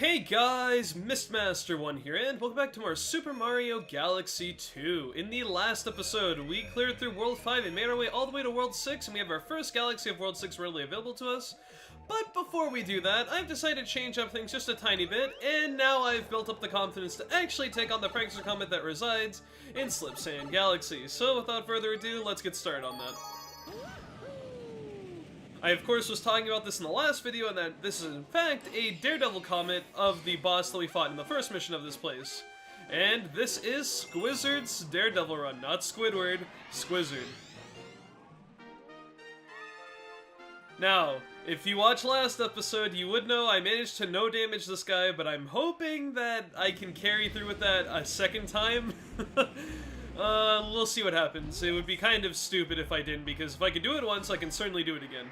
Hey guys, Mistmaster1 here, and welcome back to more Super Mario Galaxy 2. In the last episode, we cleared through World 5 and made our way all the way to World 6, and we have our first Galaxy of World 6 readily available to us. But before we do that, I've decided to change up things just a tiny bit, and now I've built up the confidence to actually take on the Prankster Comet that resides in Slipsand Galaxy. So without further ado, let's get started on that. I, of course, was talking about this in the last video, and that this is, in fact, a Daredevil comet of the boss that we fought in the first mission of this place. And this is Squizzard's Daredevil run, not Squidward, Squizzard. Now, if you watched last episode, you would know I managed to no-damage this guy, but I'm hoping that I can carry through with that a second time. We'll see what happens. It would be kind of stupid if I didn't, because if I can do it once, I can certainly do it again.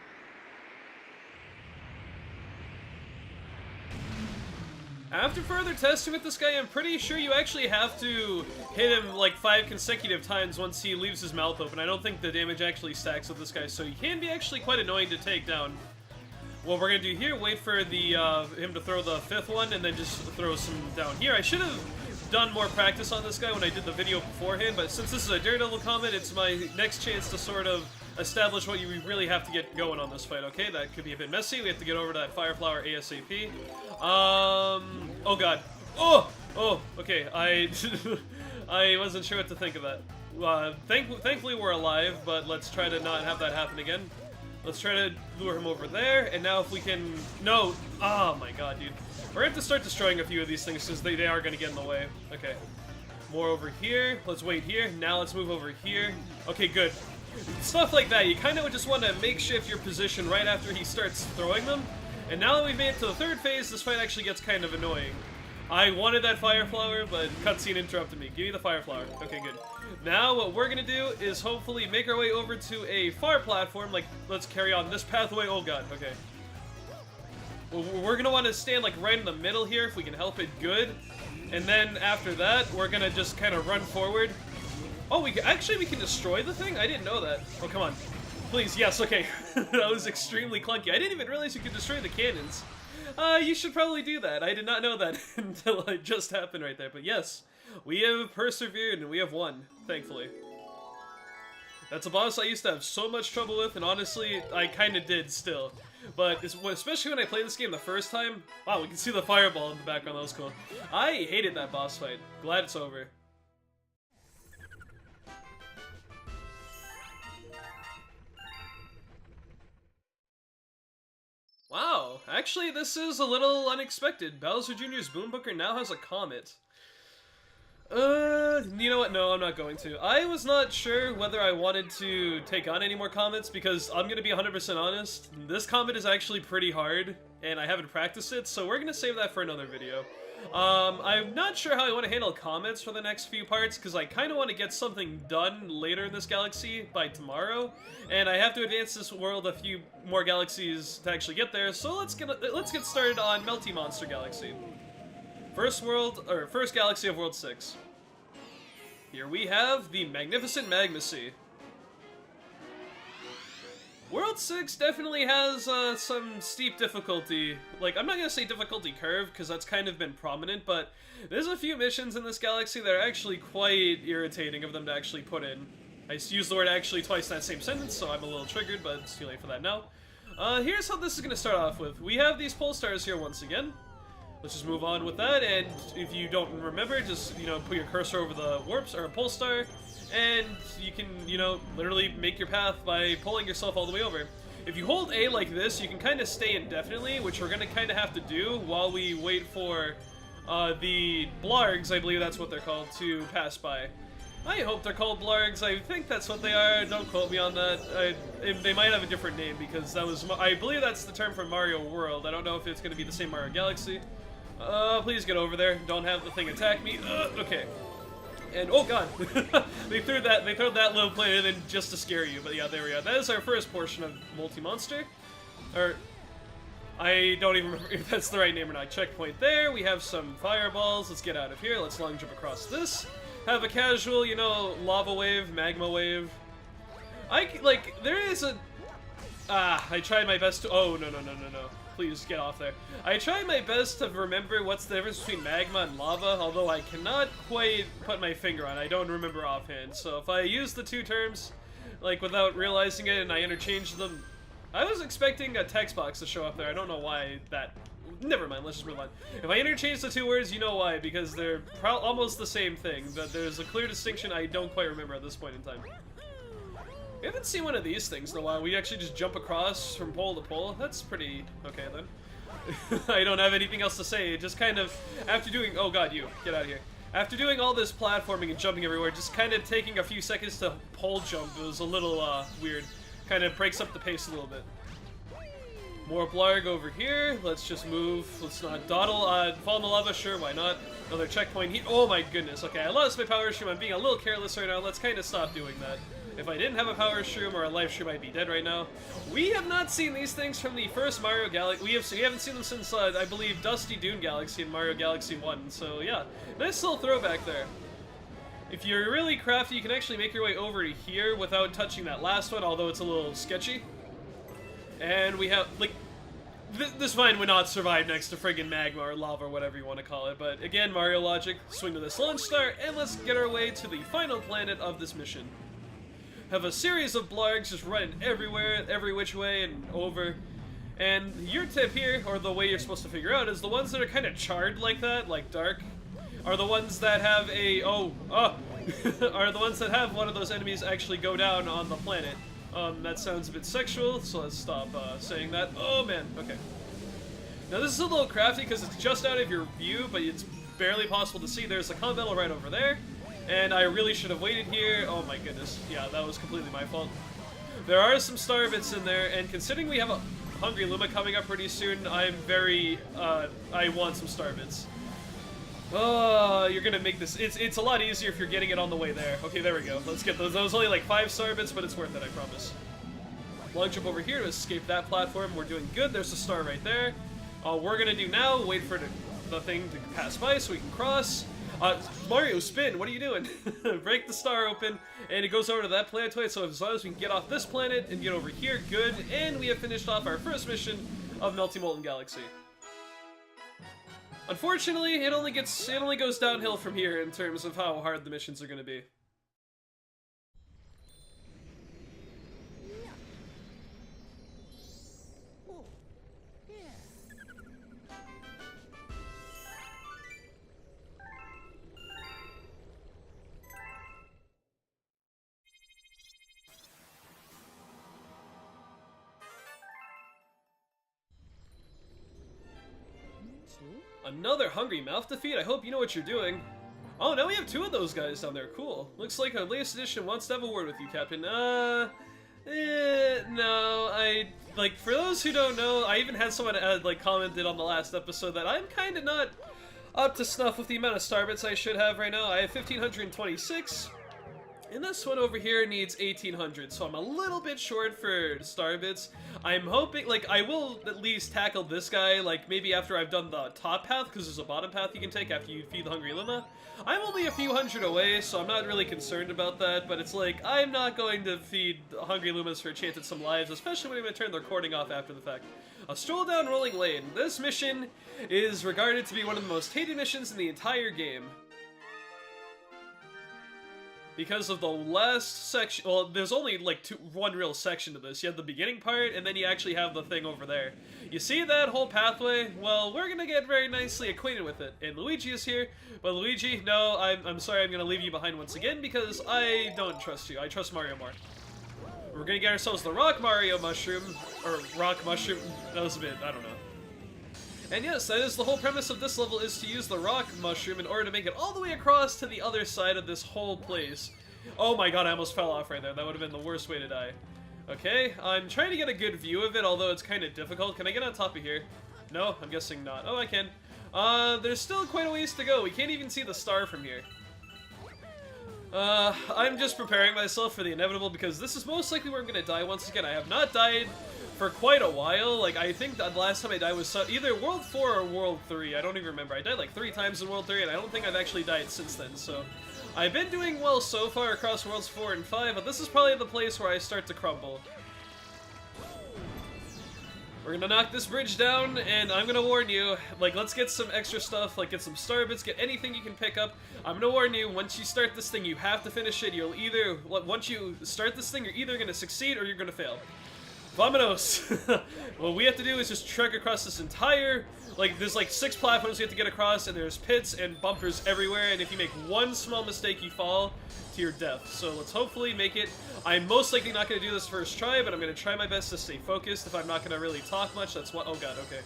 After further testing with this guy, I'm pretty sure you actually have to hit him like 5 consecutive times once he leaves his mouth open. I don't think the damage actually stacks with this guy, so he can be actually quite annoying to take down. What we're gonna do here, wait for the him to throw the 5th one, and then just throw some down here. I should have done more practice on this guy when I did the video beforehand, but since this is a Daredevil comet, it's my next chance to sort of establish what you really have to get going on this fight, okay? That could be a bit messy. We have to get over to that Fire Flower ASAP. Oh god. Oh, okay. I wasn't sure what to think of that. Thankfully we're alive, but let's try to not have that happen again. Let's try to lure him over there, and now if we can... No! Oh my god, dude. We're gonna have to start destroying a few of these things, because they are gonna get in the way. Okay. More over here. Let's wait here. Now let's move over here. Okay, good. Stuff like that, you kind of just want to makeshift your position right after he starts throwing them. And now that we've made it to the 3rd phase, this fight actually gets kind of annoying. I wanted that Fire Flower, but cutscene interrupted me. Give me the Fire Flower. Okay, good. Now what we're going to do is hopefully make our way over to a far platform. Like, let's carry on this pathway. Oh god, okay. We're going to want to stand like right in the middle here if we can help it good. And then after that, we're going to just kind of run forward. Oh, we can destroy the thing? I didn't know that. Oh, come on. Please, yes, okay. That was extremely clunky. I didn't even realize you could destroy the cannons. You should probably do that. I did not know that until it just happened right there. But yes, we have persevered and we have won, thankfully. That's a boss I used to have so much trouble with, and honestly, I kind of did still. But especially when I played this game the first time, wow, we can see the fireball in the background. That was cool. I hated that boss fight. Glad it's over. Wow, actually this is a little unexpected. Bowser Jr.'s Boombucker now has a comet. You know what? No, I'm not going to. I was not sure whether I wanted to take on any more comets because I'm gonna be 100% honest. This comet is actually pretty hard and I haven't practiced it, so we're gonna save that for another video. I'm not sure how I want to handle comets for the next few parts, because I kind of want to get something done later in this galaxy by tomorrow, and I have to advance this world a few more galaxies to actually get there, so let's get started on Melty Monster Galaxy. First galaxy of World 6. Here we have the magnificent Magma Sea. World 6 definitely has some steep difficulty. Like, I'm not gonna say difficulty curve, because that's kind of been prominent, but there's a few missions in this galaxy that are actually quite irritating of them to actually put in. I used the word actually twice in that same sentence, so I'm a little triggered, but it's too late for that now. Here's how this is gonna start off with. We have these pole stars here once again. Let's just move on with that, and if you don't remember, just, you know, put your cursor over the warps, or a pole star, and you can, you know, literally make your path by pulling yourself all the way over. If you hold A like this, you can kind of stay indefinitely, which we're going to kind of have to do while we wait for the blargs, I believe that's what they're called, to pass by. I hope they're called blargs. I think that's what they are. Don't quote me on that. They might have a different name, because that was... I believe that's the term for Mario World. I don't know if it's going to be the same Mario Galaxy. Please get over there. Don't have the thing attack me. Okay. And oh god, they threw that little play in just to scare you. But yeah, there we are. That is our first portion of Melty Monster. Or I don't even remember if that's the right name or not. Checkpoint there. We have some fireballs. Let's get out of here. Let's long jump across this. Have a casual, you know, lava wave, magma wave. There is a... I tried my best to... Oh, no. please get off there. I try my best to remember what's the difference between magma and lava, although I cannot quite put my finger on it. I don't remember offhand. So if I use the two terms, like, without realizing it and I interchange them... I was expecting a text box to show up there. I don't know why that... Never mind, let's just move on. If I interchange the two words, you know why, because they're almost the same thing, but there's a clear distinction I don't quite remember at this point in time. We haven't seen one of these things in a while. We actually just jump across from pole to pole. That's pretty okay then. I don't have anything else to say. Just kind of, after doing... Oh god, you. Get out of here. After doing all this platforming and jumping everywhere, just kind of taking a few seconds to pole jump, it was a little weird. Kind of breaks up the pace a little bit. More blarg over here. Let's just move. Let's not dawdle. Fall in the lava, sure, why not? Another checkpoint here. Oh my goodness. Okay, I lost my power shroom. I'm being a little careless right now. Let's kind of stop doing that. If I didn't have a power shroom or a life shroom, I'd be dead right now. We have not seen these things from the first Mario Galaxy. We haven't seen them since, I believe, Dusty Dune Galaxy in Mario Galaxy 1. So yeah, nice little throwback there. If you're really crafty, you can actually make your way over to here without touching that last one, although it's a little sketchy. And we have, like, this vine would not survive next to friggin' magma or lava or whatever you want to call it. But again, Mario logic, swing to this launch star, and let's get our way to the final planet of this mission. Have a series of blargs just running everywhere, every which way and over. And your tip here, or the way you're supposed to figure out, is the ones that are kind of charred like that, like dark, are the ones that have a, are the ones that have one of those enemies actually go down on the planet. That sounds a bit sexual, so let's stop saying that. Oh man, okay. Now this is a little crafty because it's just out of your view, but it's barely possible to see. There's a conch right over there, and I really should have waited here. Oh my goodness, yeah, that was completely my fault. There are some star bits in there, and considering we have a Hungry Luma coming up pretty soon, I'm very, I want some star bits. Oh, you're gonna make this, it's a lot easier if you're getting it on the way there. Okay, there we go. Let's get those. That was only like 5 star bits, but it's worth it, I promise. Long jump over here to escape that platform. We're doing good. There's a star right there. All we're gonna do now, wait for the thing to pass by so we can cross. Mario, spin, what are you doing? Break the star open, and it goes over to that planetoid, so as long as we can get off this planet and get over here, good. And we have finished off our first mission of Melty Molten Galaxy. Unfortunately, it only goes downhill from here in terms of how hard the missions are going to be. Another hungry mouth defeat? I hope you know what you're doing. Oh, now we have 2 of those guys down there. Cool. Looks like our latest edition wants to have a word with you, Captain. No, like, for those who don't know, I even had someone, like, commented on the last episode that I'm kind of not up to snuff with the amount of star bits I should have right now. I have 1,526, and this one over here needs 1,800, so I'm a little bit short for star bits. I'm hoping, like, I will at least tackle this guy, like, maybe after I've done the top path, because there's a bottom path you can take after you feed the Hungry Luma. I'm only a few hundred away, so I'm not really concerned about that, but it's like, I'm not going to feed Hungry Lumas for a chance at some lives, especially when I'm going to turn the recording off after the fact. A Stroll down Rolling Lane. This mission is regarded to be one of the most hated missions in the entire game. Because of the last section, well, there's only like one real section to this. You have the beginning part, and then you actually have the thing over there. You see that whole pathway? Well, we're gonna get very nicely acquainted with it. And Luigi is here, but Luigi, no, I'm sorry, I'm gonna leave you behind once again because I don't trust you. I trust Mario more. We're gonna get ourselves the Rock Mario Mushroom, or Rock Mushroom, that was a bit, I don't know. And yes, that is the whole premise of this level, is to use the Rock Mushroom in order to make it all the way across to the other side of this whole place. Oh my god, I almost fell off right there. That would have been the worst way to die. Okay, I'm trying to get a good view of it, although it's kind of difficult. Can I get on top of here? No, I'm guessing not. Oh, I can. There's still quite a ways to go. We can't even see the star from here. I'm just preparing myself for the inevitable because this is most likely where I'm gonna die once again. I have not died for quite a while. Like, I think the last time I died was either World 4 or World 3. I don't even remember. I died like 3 times in World 3, and I don't think I've actually died since then, so... I've been doing well so far across Worlds 4 and 5, but this is probably the place where I start to crumble. We're gonna knock this bridge down, and I'm gonna warn you, like, let's get some extra stuff, like, get some star bits, get anything you can pick up. I'm gonna warn you, once you start this thing, you have to finish it. You'll either, once you start this thing, you're either gonna succeed or you're gonna fail. Vamonos! What we have to do is just trek across this entire, like, there's like 6 platforms you have to get across, and there's pits and bumpers everywhere, and if you make one small mistake, you fall to your death. So let's hopefully make it. I'm most likely not going to do this first try, but I'm going to try my best to stay focused. If I'm not going to really talk much, that's what. Oh god, okay.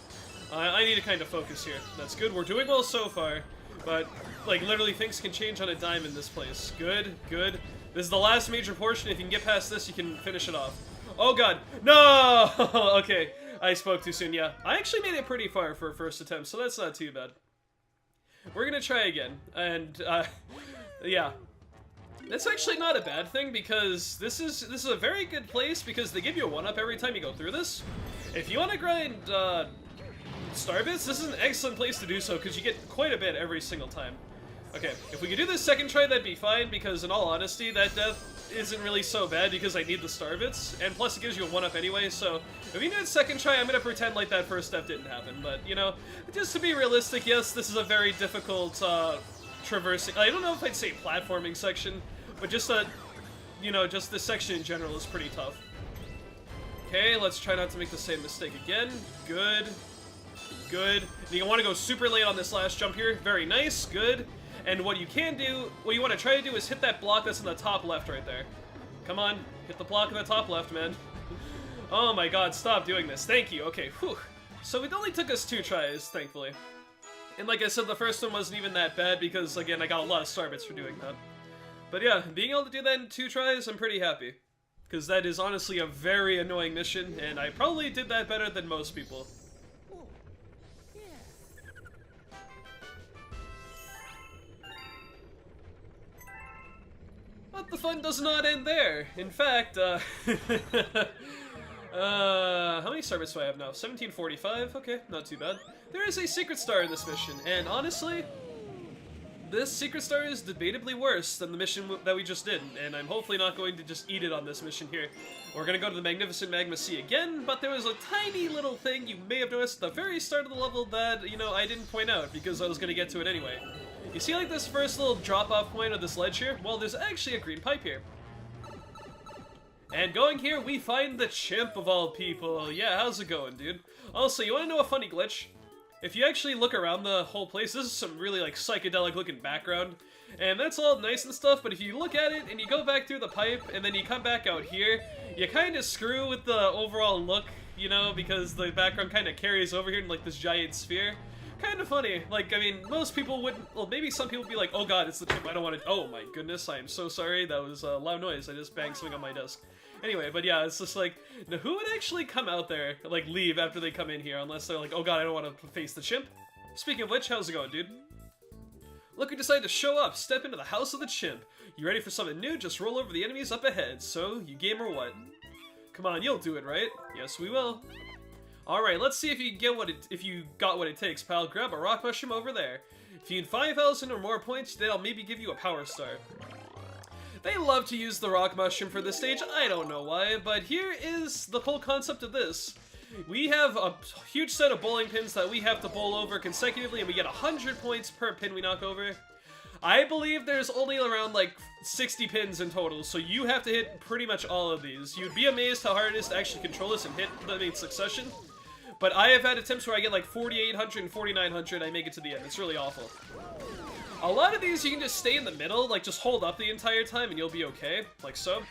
I need to kind of focus here. That's good. We're doing well so far, but like literally things can change on a dime in this place. Good, good. This is the last major portion. If you can get past this, you can finish it off. Oh god, no! Okay, I spoke too soon. Yeah, I actually made it pretty far for a first attempt, so that's not too bad. We're gonna try again, and yeah. That's actually not a bad thing, because this is a very good place, because they give you a 1-up every time you go through this. If you want to grind star bits, this is an excellent place to do so, because you get quite a bit every single time. Okay, if we could do this second try, that'd be fine, because in all honesty, that death isn't really so bad, because I need the star bits, and plus it gives you a 1-up anyway, so if we do a second try, I'm gonna pretend like that first step didn't happen, but, you know, just to be realistic, yes, this is a very difficult, traversing, I don't know if I'd say platforming section, but just you know, just this section in general is pretty tough. Okay, let's try not to make the same mistake again. Good. Good. And you want to go super late on this last jump here. Very nice. Good. And what you can do, what you want to try to do is hit that block that's in the top left right there. Come on. Hit the block in the top left, man. Oh my god, stop doing this. Thank you. Okay, whew. So it only took us 2 tries, thankfully. And like I said, the first one wasn't even that bad because, again, I got a lot of star bits for doing that. But yeah, being able to do that in 2 tries, I'm pretty happy. Because that is honestly a very annoying mission, and I probably did that better than most people. But the fun does not end there. In fact, how many star bits do I have now? 1745? Okay, not too bad. There is a secret star in this mission, and honestly, this secret star is debatably worse than the mission that we just did, and I'm hopefully not going to just eat it on this mission here. We're gonna go to the magnificent Magma Sea again, but there was a tiny little thing you may have noticed at the very start of the level that, you know, I didn't point out because I was gonna get to it anyway. You see like this first little drop-off point of this ledge here? Well, there's actually a green pipe here. And going here, we find the Chimp of all people. Yeah, how's it going, dude? Also, you wanna know a funny glitch? If you actually look around the whole place, this is some really, like, psychedelic looking background. And that's all nice and stuff, but if you look at it and you go back through the pipe and then you come back out here, you kind of screw with the overall look, you know, because the background kind of carries over here in, like, this giant sphere. Kind of funny. Like, I mean, most people wouldn't, well, maybe some people would be like, oh god, it's the Chimp, I don't want to, oh my goodness, I am so sorry, that was a loud noise, I just banged something on my desk. Anyway, but yeah, it's just like, now who would actually come out there, like, leave after they come in here, unless they're like, oh god, I don't want to face the Chimp? Speaking of which, how's it going, dude? Look who decided to show up, step into the house of the Chimp. You ready for something new? Just roll over the enemies up ahead. So, you game or what? Come on, you'll do it, right? Yes, we will. Alright, let's see if you get if you got what it takes, pal. Grab a rock mushroom over there. If you need 5,000 or more points, then I'll maybe give you a power star. They love to use the rock mushroom for this stage, I don't know why, but here is the whole concept of this. We have a huge set of bowling pins that we have to bowl over consecutively, and we get 100 points per pin we knock over. I believe there's only around, like, 60 pins in total, so you have to hit pretty much all of these. You'd be amazed how hard it is to actually control this and hit them in succession. But I have had attempts where I get, like, 4,800 and 4,900, I make it to the end. It's really awful. A lot of these you can just stay in the middle, like, just hold up the entire time and you'll be okay, like so.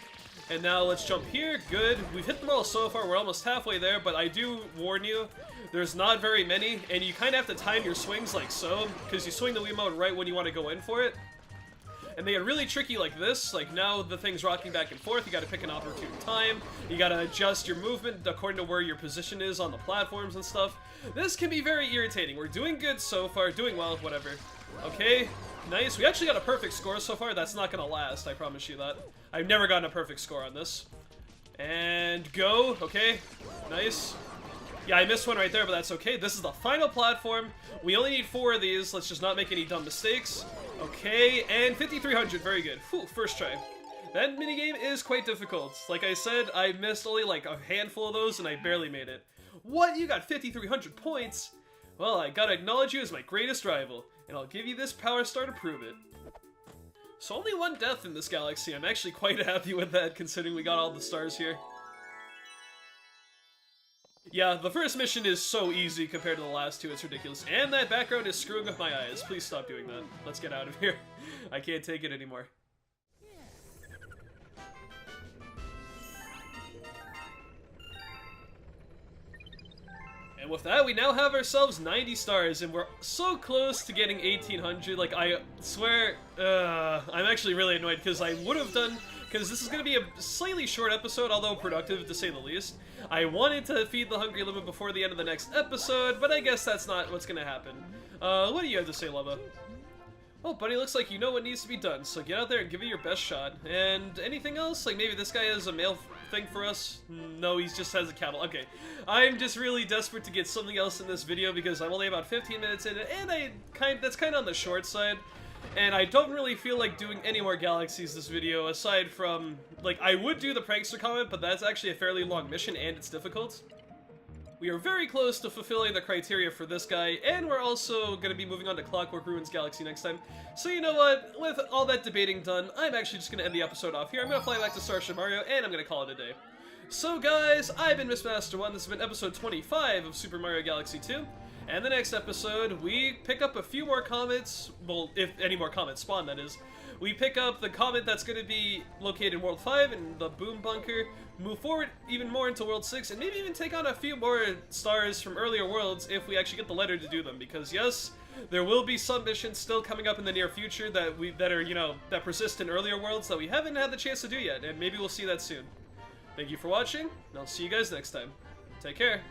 And now let's jump here. Good. We've hit them all so far. We're almost halfway there, but I do warn you, there's not very many, and you kind of have to time your swings like so, because you swing the Wiimote right when you want to go in for it. And they get really tricky like this. Like now the thing's rocking back and forth. You got to pick an opportune time. You got to adjust your movement according to where your position is on the platforms and stuff. This can be very irritating. We're doing good so far. Doing well, whatever. Okay. Nice. We actually got a perfect score so far. That's not going to last. I promise you that. I've never gotten a perfect score on this. And go. Okay. Nice. Yeah, I missed one right there, but that's okay. This is the final platform. We only need 4 of these. Let's just not make any dumb mistakes. Okay, and 5,300. Very good. Whew, first try. That minigame is quite difficult. Like I said, I missed only like a handful of those, and I barely made it. What? You got 5,300 points? Well, I gotta acknowledge you as my greatest rival, and I'll give you this power star to prove it. So only one death in this galaxy. I'm actually quite happy with that, considering we got all the stars here. Yeah, the first mission is so easy compared to the last two, it's ridiculous. And that background is screwing with my eyes. Please stop doing that. Let's get out of here. I can't take it anymore. And with that, we now have ourselves 90 stars, and we're so close to getting 1,800. Like, I swear, I'm actually really annoyed, because I would have done, because this is going to be a slightly short episode, although productive, to say the least. I wanted to feed the hungry limit before the end of the next episode, but I guess that's not what's going to happen. What do you have to say, Lubba? Oh, buddy, looks like you know what needs to be done, so get out there and give it your best shot. And anything else? Like, maybe this guy has a mail thing for us? No, he just has a cattle. Okay. I'm just really desperate to get something else in this video because I'm only about 15 minutes in it, and that's kind of on the short side. And I don't really feel like doing any more galaxies this video, aside from, like, I would do the prankster comment, but that's actually a fairly long mission, and it's difficult. We are very close to fulfilling the criteria for this guy, and we're also going to be moving on to Clockwork Ruins Galaxy next time. So you know what, with all that debating done, I'm actually just going to end the episode off here. I'm going to fly back to Starship Mario, and I'm going to call it a day. So guys, I've been Mr. 1, this has been episode 25 of Super Mario Galaxy 2, and the next episode, we pick up a few more comets, well, if any more comets spawn, that is. We pick up the comet that's going to be located in World 5 in the Boom Bunker, move forward even more into World 6, and maybe even take on a few more stars from earlier worlds if we actually get the letter to do them. Because yes, there will be some missions still coming up in the near future that are, you know, that persist in earlier worlds that we haven't had the chance to do yet, and maybe we'll see that soon. Thank you for watching, and I'll see you guys next time. Take care.